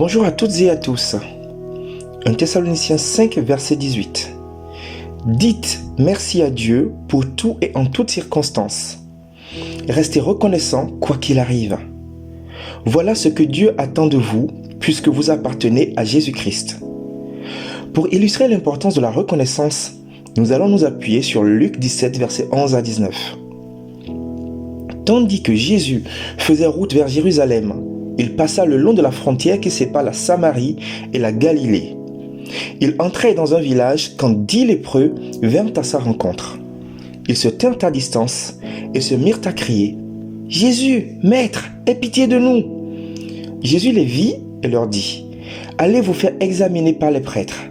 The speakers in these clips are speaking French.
Bonjour à toutes et à tous. 1 Thessaloniciens 5, verset 18. Dites merci à Dieu pour tout et en toutes circonstances. Restez reconnaissants quoi qu'il arrive. Voilà ce que Dieu attend de vous puisque vous appartenez à Jésus-Christ. Pour illustrer l'importance de la reconnaissance, nous allons nous appuyer sur Luc 17, verset 11 à 19. Tandis que Jésus faisait route vers Jérusalem, il passa le long de la frontière qui sépare la Samarie et la Galilée. Il entrait dans un village quand 10 lépreux vinrent à sa rencontre. Ils se tinrent à distance et se mirent à crier « Jésus, Maître, aie pitié de nous !» Jésus les vit et leur dit « Allez vous faire examiner par les prêtres. »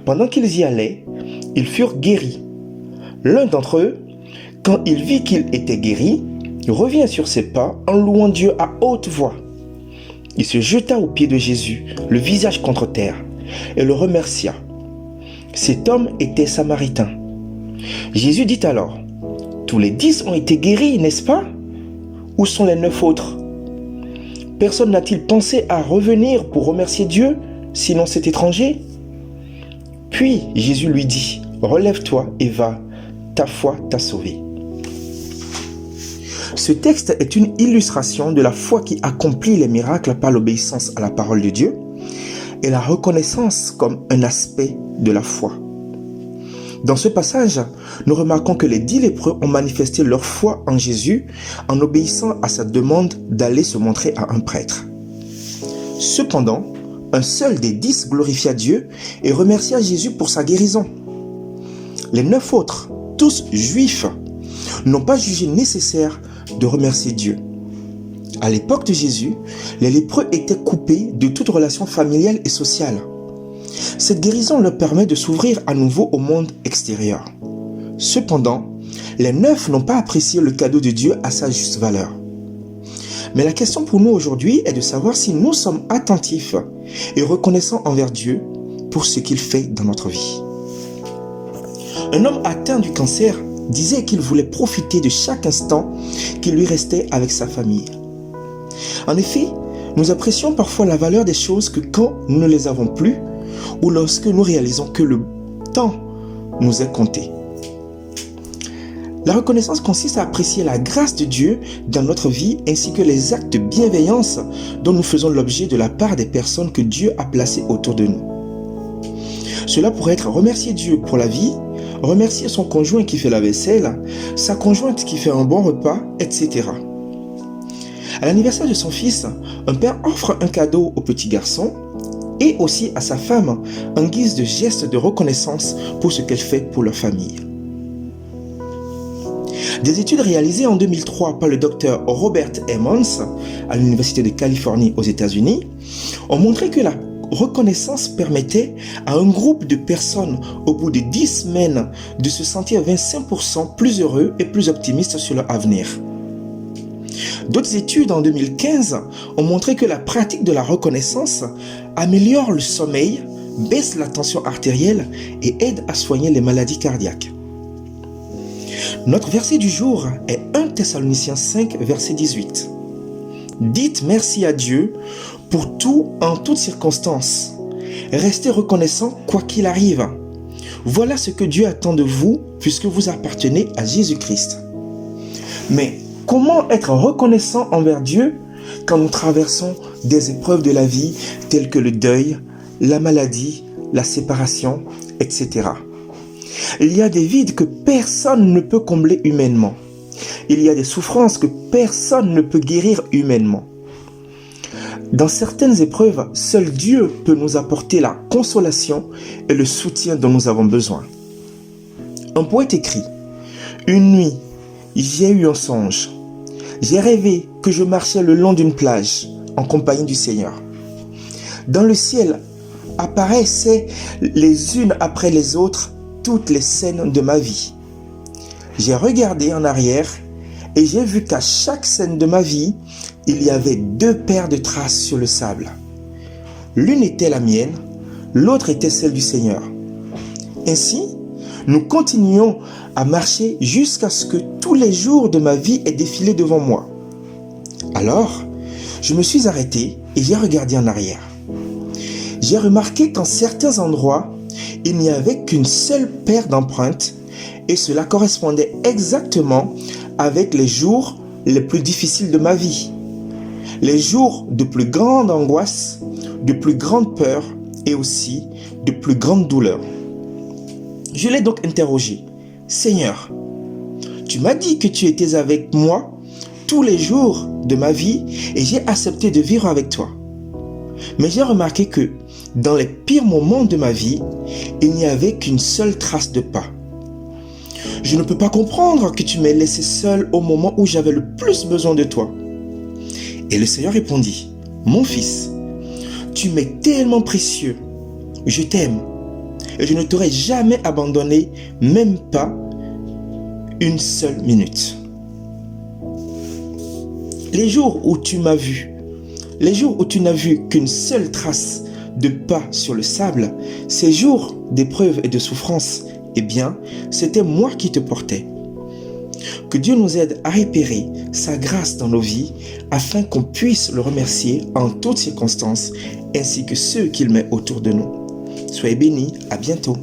Pendant qu'ils y allaient, ils furent guéris. L'un d'entre eux, quand il vit qu'il était guéri, revient sur ses pas en louant Dieu à haute voix. Il se jeta aux pieds de Jésus, le visage contre terre, et le remercia. Cet homme était samaritain. Jésus dit alors, « Tous les 10 ont été guéris, n'est-ce pas? Où sont les 9 autres? Personne n'a-t-il pensé à revenir pour remercier Dieu, sinon cet étranger? » Puis Jésus lui dit, « Relève-toi et va, ta foi t'a sauvé. » Ce texte est une illustration de la foi qui accomplit les miracles par l'obéissance à la parole de Dieu et la reconnaissance comme un aspect de la foi. Dans ce passage, nous remarquons que les 10 lépreux ont manifesté leur foi en Jésus en obéissant à sa demande d'aller se montrer à un prêtre. Cependant, un seul des 10 glorifia Dieu et remercia Jésus pour sa guérison. Les 9 autres, tous juifs, n'ont pas jugé nécessaire de remercier Dieu. À l'époque de Jésus, les lépreux étaient coupés de toute relation familiale et sociale. Cette guérison leur permet de s'ouvrir à nouveau au monde extérieur. Cependant, les 9 n'ont pas apprécié le cadeau de Dieu à sa juste valeur. Mais la question pour nous aujourd'hui est de savoir si nous sommes attentifs et reconnaissants envers Dieu pour ce qu'il fait dans notre vie. Un homme atteint du cancer disait qu'il voulait profiter de chaque instant qui lui restait avec sa famille. En effet, nous apprécions parfois la valeur des choses que quand nous ne les avons plus ou lorsque nous réalisons que le temps nous est compté. La reconnaissance consiste à apprécier la grâce de Dieu dans notre vie ainsi que les actes de bienveillance dont nous faisons l'objet de la part des personnes que Dieu a placées autour de nous. Cela pourrait être remercier Dieu pour la vie, remercier son conjoint qui fait la vaisselle, sa conjointe qui fait un bon repas, etc. À l'anniversaire de son fils, un père offre un cadeau au petit garçon et aussi à sa femme en guise de geste de reconnaissance pour ce qu'elle fait pour leur famille. Des études réalisées en 2003 par le docteur Robert Emmons à l'Université de Californie aux États-Unis ont montré que la reconnaissance permettait à un groupe de personnes au bout de 10 semaines de se sentir 25% plus heureux et plus optimistes sur leur avenir. D'autres études en 2015 ont montré que la pratique de la reconnaissance améliore le sommeil, baisse la tension artérielle et aide à soigner les maladies cardiaques. Notre verset du jour est 1 Thessaloniciens 5, verset 18. Dites merci à Dieu pour tout en toutes circonstances. Restez reconnaissants quoi qu'il arrive. Voilà ce que Dieu attend de vous puisque vous appartenez à Jésus-Christ. Mais comment être reconnaissant envers Dieu quand nous traversons des épreuves de la vie telles que le deuil, la maladie, la séparation, etc. Il y a des vides que personne ne peut combler humainement. Il y a des souffrances que personne ne peut guérir humainement. Dans certaines épreuves, seul Dieu peut nous apporter la consolation et le soutien dont nous avons besoin. Un poète écrit « Une nuit, j'ai eu un songe. J'ai rêvé que je marchais le long d'une plage en compagnie du Seigneur. Dans le ciel apparaissaient les unes après les autres toutes les scènes de ma vie. J'ai regardé en arrière et j'ai vu qu'à chaque scène de ma vie, il y avait 2 paires de traces sur le sable. L'une était la mienne, l'autre était celle du Seigneur. Ainsi, nous continuons à marcher jusqu'à ce que tous les jours de ma vie aient défilé devant moi. Alors, je me suis arrêté et j'ai regardé en arrière. j'ai remarqué qu'en certains endroits, il n'y avait qu'une seule paire d'empreintes et cela correspondait exactement avec les jours les plus difficiles de ma vie. Les jours de plus grande angoisse, de plus grande peur et aussi de plus grande douleur. Je l'ai donc interrogé. Seigneur, tu m'as dit que tu étais avec moi tous les jours de ma vie et j'ai accepté de vivre avec toi. Mais j'ai remarqué que dans les pires moments de ma vie, il n'y avait qu'une seule trace de pas. Je ne peux pas comprendre que tu m'aies laissé seul au moment où j'avais le plus besoin de toi. Et le Seigneur répondit, mon fils, tu m'es tellement précieux, je t'aime et je ne t'aurai jamais abandonné, même pas une seule minute. Les jours où tu m'as vu, les jours où tu n'as vu qu'une seule trace de pas sur le sable, ces jours d'épreuve et de souffrance, eh bien, c'était moi qui te portais. Que Dieu nous aide à repérer sa grâce dans nos vies afin qu'on puisse le remercier en toutes circonstances ainsi que ceux qu'il met autour de nous. Soyez bénis, à bientôt.